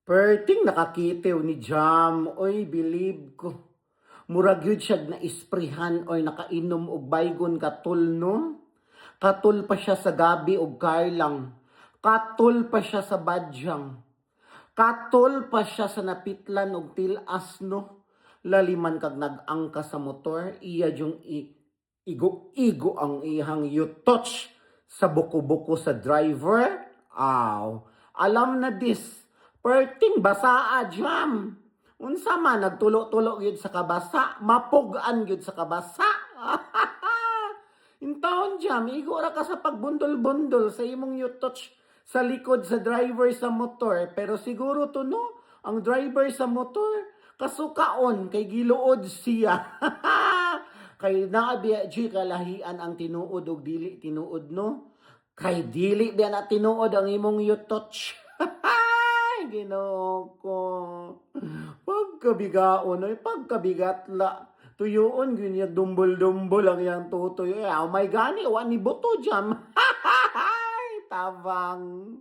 Perting nakakitew ni Jam, oy believe ko. Murag yun siya na isprihan oy nakainom og baygon katul no. Katul pa siya sa gabi og karlang. Katul pa siya sa badyang. Katul pa siya sa napitlan og tilas no. Laliman kag nag-angka sa motor, iya yung igo-igo ang ihang you-touch sa buko-buko sa driver. Aw, alam na this. Perting basaa Jam. Unsa man nagtulo-tulo gyud sa kabasa, mapugan gyud sa kabasa. Intawon Jam, igo ra ka sa pagbundol-bundol sa imong you touch sa likod sa driver sa motor, pero siguro to no, ang driver sa motor kasukaon kay giluod siya. Kay naabiya di kalahian ang tinuod og dili tinuod no. Kay dili biya na tinuod ang imong you touch. Ginoo ko. Pagkabigaon ay pagkabigatla. Tuyoon gyud dumbol-dumbol ang yang tutoy. Oh my gani wa ni buto Jam. Tabang.